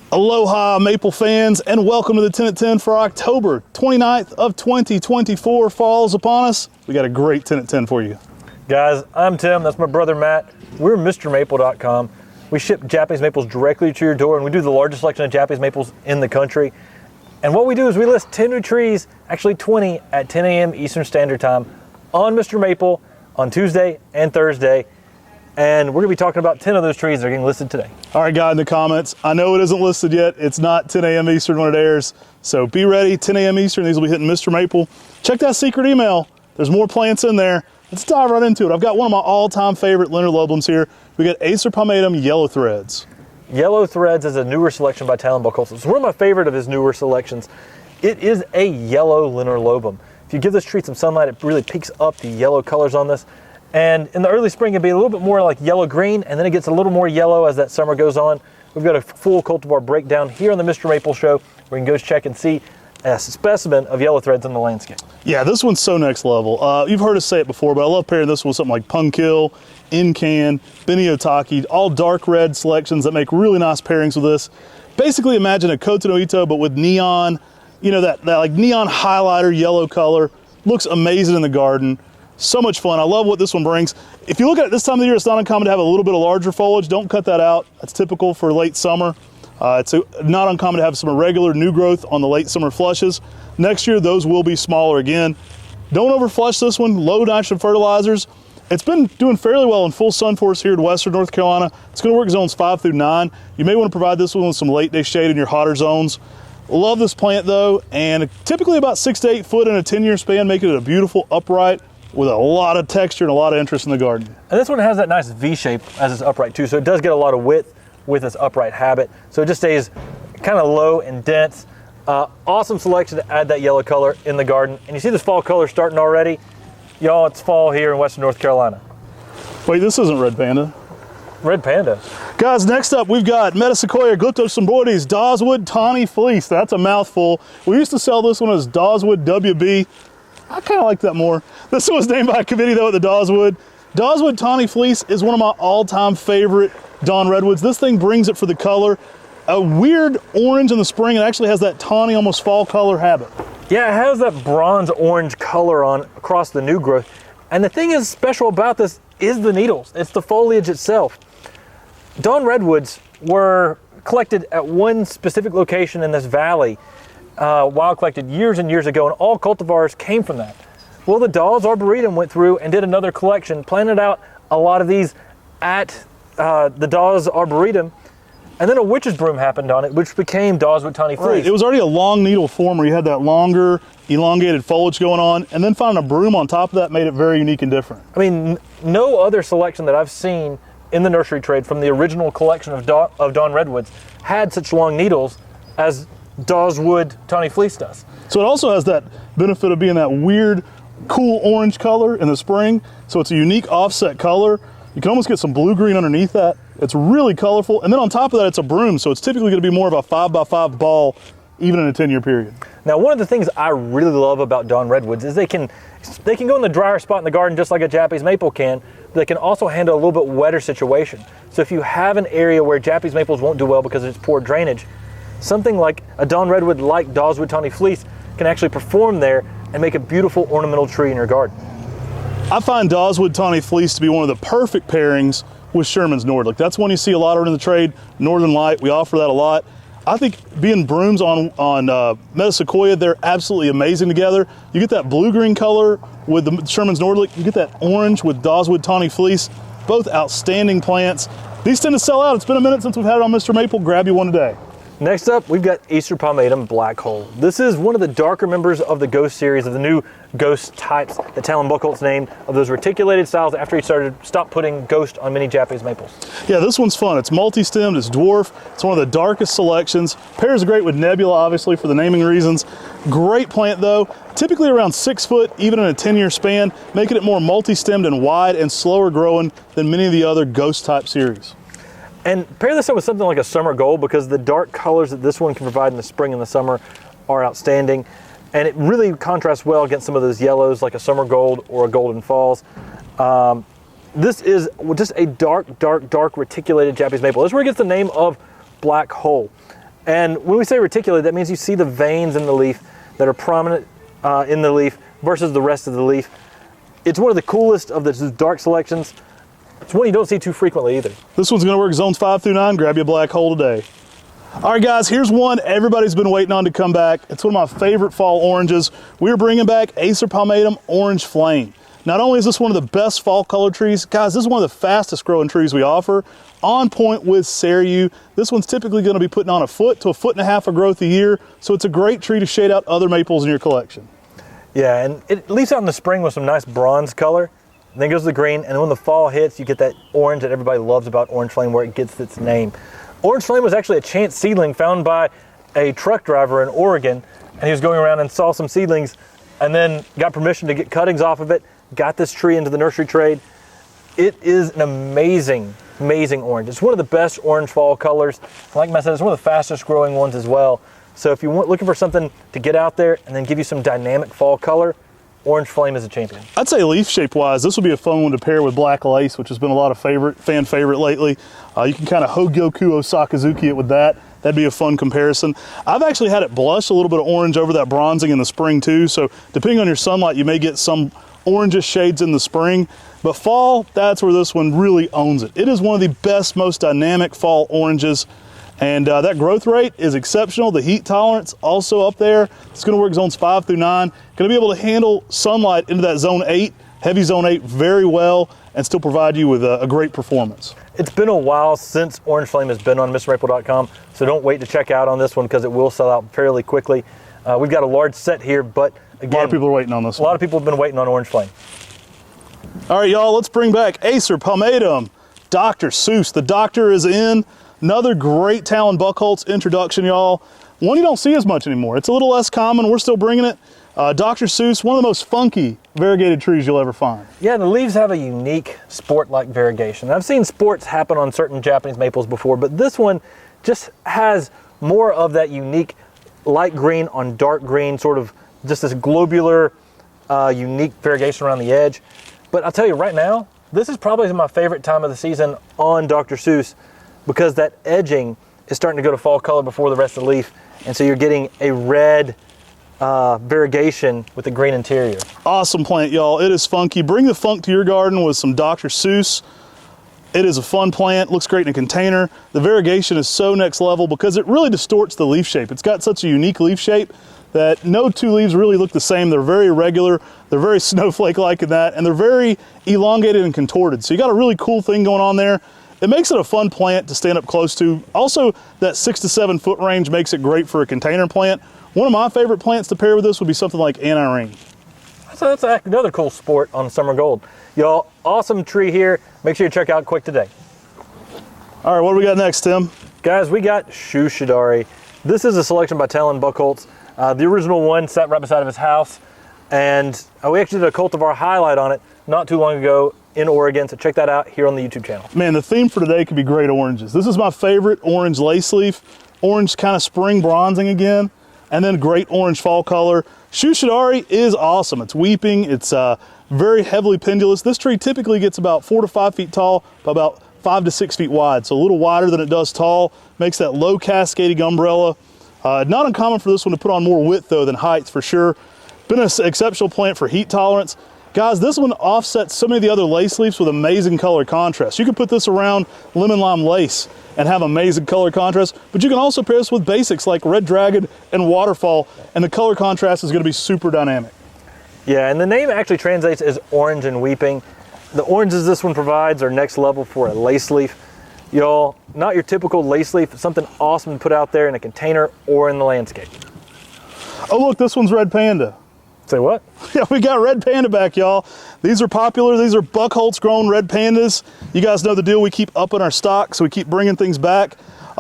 Aloha maple fans, and welcome to the 10 at 10 for October 29th of 2024. Falls upon us. We got a great 10 at 10 for you. Guys, I'm Tim, that's my brother Matt. We're MrMaple.com. We ship Japanese maples directly to your door, and we do the largest selection of Japanese maples in the country. And what we do is we list 10 new trees, actually 20, at 10 a.m. Eastern Standard Time on Mr. Maple on Tuesday and Thursday. And we're gonna be talking about 10 of those trees that are getting listed today. All right, guys, in the comments, I know it isn't listed yet. It's not 10 a.m. Eastern when it airs. So be ready, 10 a.m. Eastern. These will be hitting Mr. Maple. Check that secret email. There's more plants in there. Let's dive right into it. I've got one of my all-time favorite Linerlobums here. We got Acer Pomatum Yellow Threads. Yellow Threads is a newer selection by Talonball Cultivars. It's one of my favorite of his newer selections. It is a yellow Linerlobum. If you give this tree some sunlight, it really peaks up the yellow colors on this. And in the early spring, it'll be a little bit more like yellow-green, and then it gets a little more yellow as that summer goes on. We've got a full cultivar breakdown here on the Mr. Maple Show, where you can go check and see a specimen of yellow threads in the landscape. Yeah, this one's so next level. You've heard us say it before, but I love pairing this with something like Punkill, Incan, Beniotaki, all dark red selections that make really nice pairings with this. Basically, imagine a Koto no Ito, but with neon, you know, that like neon highlighter yellow color. Looks amazing in the garden. So much fun. I love what this one brings. If you look at it this time of the year, it's not uncommon to have a little bit of larger foliage. Don't cut that out. That's typical for late summer. It's not uncommon to have some irregular new growth on the late summer flushes. Next year, those will be smaller again. Don't overflush this one. Low nitrogen fertilizers. It's been doing fairly well in full sun for us here in western North Carolina. It's going to work zones 5 through 9. You may want to provide this one with some late day shade in your hotter zones. Love this plant though, and typically about 6 to 8 foot in a 10-year span, making it a beautiful upright with a lot of texture and a lot of interest in the garden. And this one has that nice V shape as it's upright too, so it does get a lot of width with its upright habit. So it just stays kind of low and dense. Awesome selection to add that yellow color in the garden. And you see this fall color starting already? Y'all, it's fall here in western North Carolina. Wait, this isn't Red Panda. Red Panda. Guys, next up we've got Metasequoia Glyptosomboides Daweswood Tawny Fleece. That's a mouthful. We used to sell this one as Daweswood WB. I kind of like that more. This one was named by a committee though at the Daweswood. Daweswood Tawny Fleece is one of my all-time favorite Dawn Redwoods. This thing brings it for the color. A weird orange in the spring. It actually has that tawny, almost fall color habit. Yeah, it has that bronze orange color on across the new growth. And the thing is special about this is the needles. It's the foliage itself. Dawn Redwoods were collected at one specific location in this valley, wild collected years and years ago, and all cultivars came from that. Well, the Dawes Arboretum went through and did another collection, planted out a lot of these at the Dawes Arboretum, and then a witch's broom happened on it, which became Daweswood Tawny Fleece. Right. It was already a long needle form where you had that longer, elongated foliage going on, and then finding a broom on top of that made it very unique and different. I mean, no other selection that I've seen in the nursery trade from the original collection of Dawn Redwoods had such long needles as Daweswood Tawny Fleece does. So it also has that benefit of being that weird, cool orange color in the spring. So it's a unique offset color. You can almost get some blue-green underneath that. It's really colorful. And then on top of that, it's a broom. So it's typically going to be more of a 5x5 ball, even in a 10-year period. Now, one of the things I really love about Dawn Redwoods is they can go in the drier spot in the garden just like a Japanese maple can, but they can also handle a little bit wetter situation. So if you have an area where Japanese maples won't do well because of its poor drainage, something like a Dawn Redwood like Daweswood Tawny Fleece can actually perform there and make a beautiful ornamental tree in your garden. I find Daweswood Tawny Fleece to be one of the perfect pairings with Sherman's Nordic. That's one you see a lot around in the trade. Northern Light, we offer that a lot. I think being brooms on Metasequoia, they're absolutely amazing together. You get that blue-green color with the Sherman's Nordic. You get that orange with Daweswood Tawny Fleece. Both outstanding plants. These tend to sell out. It's been a minute since we've had it on Mr. Maple. Grab you one today. Next up, we've got Acer Pomatum Black Hole. This is one of the darker members of the Ghost series, of the new Ghost types that Talon Buchholz named, of those reticulated styles after he stopped putting Ghost on many Japanese maples. Yeah, this one's fun. It's multi-stemmed, it's dwarf. It's one of the darkest selections. Pairs great with Nebula, obviously, for the naming reasons. Great plant, though. Typically around 6 foot, even in a 10-year span, making it more multi-stemmed and wide and slower growing than many of the other Ghost type series. And pair this up with something like a summer gold, because the dark colors that this one can provide in the spring and the summer are outstanding. And it really contrasts well against some of those yellows like a summer gold or a golden falls. This is just a dark reticulated Japanese maple. This is where it gets the name of Black Hole. And when we say reticulated, that means you see the veins in the leaf that are prominent in the leaf versus the rest of the leaf. It's one of the coolest of the dark selections. It's one you don't see too frequently either. This one's gonna work zones 5 through 9. Grab you a black hole today. All right, guys, here's one everybody's been waiting on to come back. It's one of my favorite fall oranges. We're bringing back Acer Pomatum Orange Flame. Not only is this one of the best fall color trees, guys, this is one of the fastest growing trees we offer. On point with Cereus. This one's typically gonna be putting on 1 foot to 1.5 foot of growth a year, so it's a great tree to shade out other maples in your collection. Yeah, and it leaves out in the spring with some nice bronze color, then goes to the green, and when the fall hits, you get that orange that everybody loves about Orange Flame, where it gets its name. Orange Flame was actually a chance seedling found by a truck driver in Oregon, and he was going around and saw some seedlings, and then got permission to get cuttings off of it, got this tree into the nursery trade. It is an amazing, amazing orange. It's one of the best orange fall colors. Like Matt said, it's one of the fastest growing ones as well. So if you're looking for something to get out there and then give you some dynamic fall color, Orange Flame is a champion. I'd say leaf shape wise, this would be a fun one to pair with Black Lace, which has been a lot of fan favorite lately. You can kind of Hogyoku Osakazuki it with that. That'd be a fun comparison. I've actually had it blush a little bit of orange over that bronzing in the spring too. So depending on your sunlight, you may get some orangish shades in the spring, but fall, that's where this one really owns it. It is one of the best, most dynamic fall oranges. And that growth rate is exceptional. The heat tolerance also up there. It's gonna work zones 5 through 9. Gonna be able to handle sunlight into that zone 8, heavy zone 8 very well, and still provide you with a great performance. It's been a while since Orange Flame has been on MrMaple.com, so don't wait to check out on this one because it will sell out fairly quickly. We've got a large set here, but again, A lot of people are waiting on this one. A lot of people have been waiting on Orange Flame. All right, y'all, let's bring back Acer Pomatum. Dr. Seuss, the doctor is in. Another great Talon Buckholz introduction, y'all. One you don't see as much anymore. It's a little less common. We're still bringing it. Dr. Seuss, one of the most funky variegated trees you'll ever find. Yeah, the leaves have a unique sport-like variegation. I've seen sports happen on certain Japanese maples before, but this one just has more of that unique light green on dark green, sort of just this globular, unique variegation around the edge. But I'll tell you right now, this is probably my favorite time of the season on Dr. Seuss, because that edging is starting to go to fall color before the rest of the leaf. And so you're getting a red variegation with a green interior. Awesome plant, y'all. It is funky. Bring the funk to your garden with some Dr. Seuss. It is a fun plant, looks great in a container. The variegation is so next level because it really distorts the leaf shape. It's got such a unique leaf shape that no two leaves really look the same. They're very regular, they're very snowflake-like in that, and they're very elongated and contorted. So you got a really cool thing going on there. It makes it a fun plant to stand up close to. Also, that 6 to 7 foot range makes it great for a container plant. One of my favorite plants to pair with this would be something like antirene. So that's another cool sport on Summer Gold. Y'all, awesome tree here. Make sure you check out Quick today. All right, what do we got next, Tim? Guys, we got Shu Shadari. This is a selection by Talon Buckholz. The original one sat right beside of his house, and we actually did a cultivar highlight on it not too long ago in Oregon, so check that out here on the YouTube channel. Man, the theme for today could be great oranges. This is my favorite orange lace leaf. Orange kind of spring bronzing again, and then great orange fall color. Shu Shadari is awesome. It's weeping, it's very heavily pendulous. This tree typically gets about 4 to 5 feet tall, by about 5 to 6 feet wide, so a little wider than it does tall. Makes that low cascading umbrella. Not uncommon for this one to put on more width though than height for sure. Been an exceptional plant for heat tolerance. Guys, this one offsets so many of the other lace leaves with amazing color contrast. You can put this around lemon lime lace and have amazing color contrast, but you can also pair this with basics like Red Dragon and Waterfall, and the color contrast is gonna be super dynamic. Yeah, and the name actually translates as orange and weeping. The oranges this one provides are next level for a lace leaf. Y'all, not your typical lace leaf, something awesome to put out there in a container or in the landscape. Oh look, this one's Red Panda. Say what? Yeah, we got Red Panda back, y'all. These are popular. These are Buckholz grown Red Pandas. You guys know the deal. We keep upping our stock, so we keep bringing things back.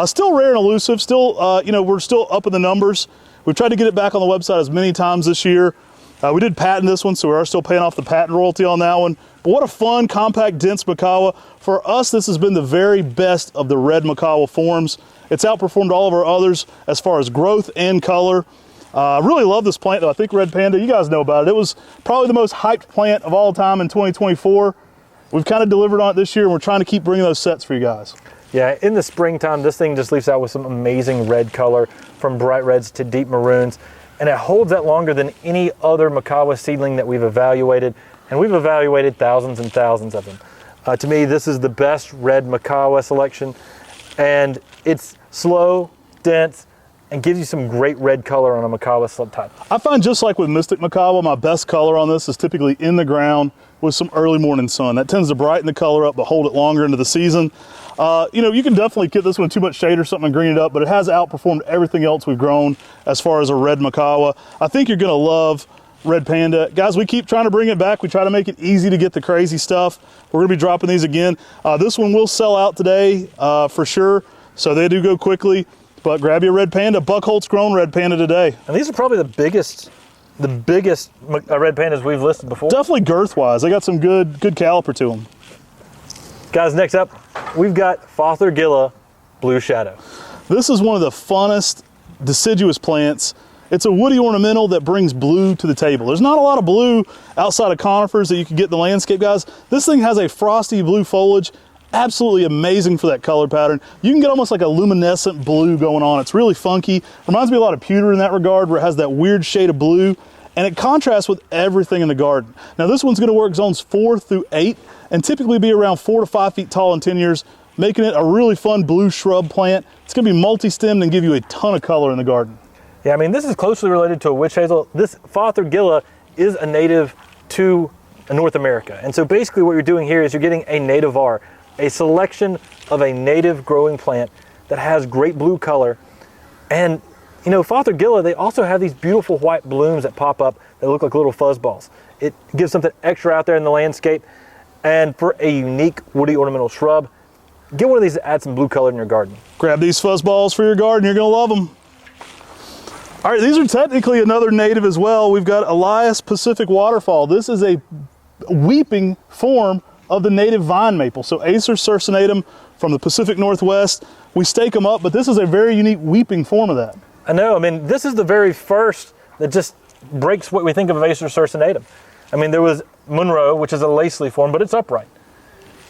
Still rare and elusive. Still, you know, we're still up in the numbers. We've tried to get it back on the website as many times this year. We did patent this one, so we are still paying off the patent royalty on that one. But what a fun, compact, dense Macawa. For us, this has been the very best of the red Macawa forms. It's outperformed all of our others as far as growth and color. I really love this plant though. I think Red Panda, you guys know about it. It was probably the most hyped plant of all time in 2024. We've kind of delivered on it this year, and we're trying to keep bringing those sets for you guys. Yeah, in the springtime, this thing just leaves out with some amazing red color, from bright reds to deep maroons, and it holds that longer than any other Makawa seedling that we've evaluated, and we've evaluated thousands and thousands of them. To me, this is the best red Makawa selection, and it's slow, dense, and gives you some great red color on a Makawa subtype. I find, just like with Mystic Makawa, my best color on this is typically in the ground with some early morning sun. That tends to brighten the color up but hold it longer into the season. You know, you can definitely get this one too much shade or something and green it up, but it has outperformed everything else we've grown as far as a red Makawa. I think you're gonna love Red Panda. Guys, we keep trying to bring it back. We try to make it easy to get the crazy stuff. We're gonna be dropping these again. This one will sell out today for sure, so they do go quickly. But grab your Red Panda. Buckholz grown Red Panda today. And these are probably the biggest Red Pandas we've listed before. Definitely girth-wise. They got some good caliper to them. Guys, next up, we've got Fothergilla Blue Shadow. This is one of the funnest deciduous plants. It's a woody ornamental that brings blue to the table. There's not a lot of blue outside of conifers that you can get in the landscape, guys. This thing has a frosty blue foliage. Absolutely amazing for that color pattern. You can get almost like a luminescent blue going on. It's really funky. Reminds me a lot of pewter in that regard, where it has that weird shade of blue, and it contrasts with everything in the garden. Now this one's gonna work zones 4 through 8 and typically be around 4 to 5 feet tall in 10 years, making it a really fun blue shrub plant. It's gonna be multi-stemmed and give you a ton of color in the garden. Yeah, I mean, this is closely related to a witch hazel. This Fothergilla is a native to North America. And so basically what you're doing here is you're getting a nativar, a selection of a native growing plant that has great blue color. And you know, Fothergilla, they also have these beautiful white blooms that pop up that look like little fuzzballs. It gives something extra out there in the landscape. And for a unique woody ornamental shrub, get one of these to add some blue color in your garden. Grab these fuzzballs for your garden, you're gonna love them. All right, these are technically another native as well. We've got Elias Pacific Waterfall. This is a weeping form of the native vine maple. So Acer circinatum from the Pacific Northwest. We stake them up, but this is a very unique weeping form of that. I know, I mean, this is the very first that just breaks what we think of Acer circinatum. I mean, there was Monroe, which is a lace leaf form, but it's upright.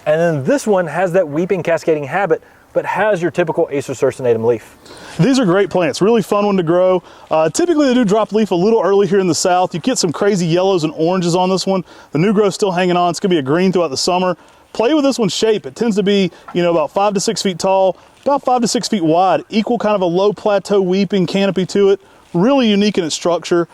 And then this one has that weeping cascading habit, but has your typical Acer circinatum leaf. These are great plants, really fun one to grow. Typically they do drop leaf a little early here in the south. You get some crazy yellows and oranges on this one. The new growth's still hanging on. It's gonna be a green throughout the summer. Play with this one's shape. It tends to be, you know, about 5 to 6 feet tall, about 5 to 6 feet wide, equal kind of a low plateau weeping canopy to it. Really unique in its structure.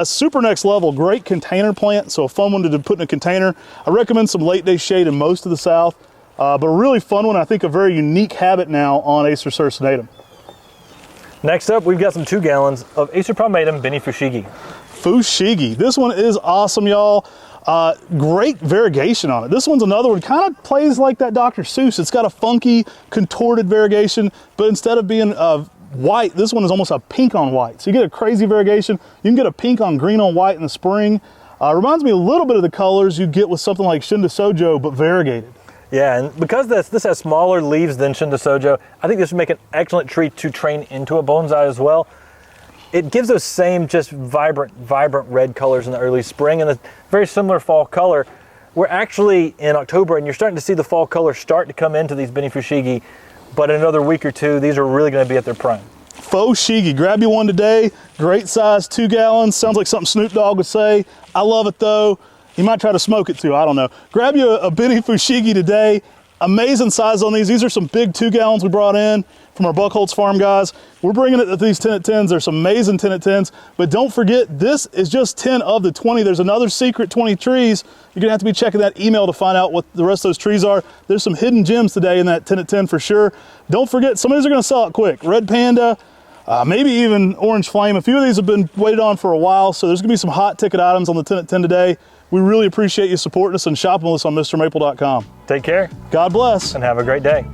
Super next level, great container plant, so a fun one to put in a container. I recommend some late day shade in most of the south, but a really fun one. I think a very unique habit now on Acer circinatum. Next up, we've got some 2 gallons of Acer palmatum Beni Fushigi. Fushigi, this one is awesome, y'all. Great variegation on it. This one's another one, kind of plays like that Dr. Seuss. It's got a funky, contorted variegation, but instead of being white, this one is almost a pink on white. So you get a crazy variegation. You can get a pink on green on white in the spring. Reminds me a little bit of the colors you get with something like Shinda-Sojo, but variegated. Yeah, and because this has smaller leaves than Shinda-Sojo, I think this would make an excellent tree to train into a bonsai as well. It gives those same just vibrant red colors in the early spring and a very similar fall color. We're actually in October and you're starting to see the fall color start to come into these Beni Fushigi, but in another week or two, these are really gonna be at their prime. Fushigi, grab you one today. Great size, 2 gallons. Sounds like something Snoop Dogg would say. I love it though. You might try to smoke it too, I don't know. Grab you a Beni Fushigi today. Amazing size on these. These are some big 2 gallons we brought in from our Buckholz farm guys. We're bringing it at these 10 at 10s. There's some amazing 10 at 10s, but don't forget, this is just 10 of the 20. There's another secret 20 trees. You're gonna have to be checking that email to find out what the rest of those trees are. There's some hidden gems today in that 10 at 10 for sure. Don't forget, some of these are gonna sell it quick. Red Panda, maybe even Orange Flame. A few of these have been waited on for a while, so there's gonna be some hot ticket items on the 10 at 10 today. We really appreciate you supporting us and shopping with us on MrMaple.com. Take care. God bless. And have a great day.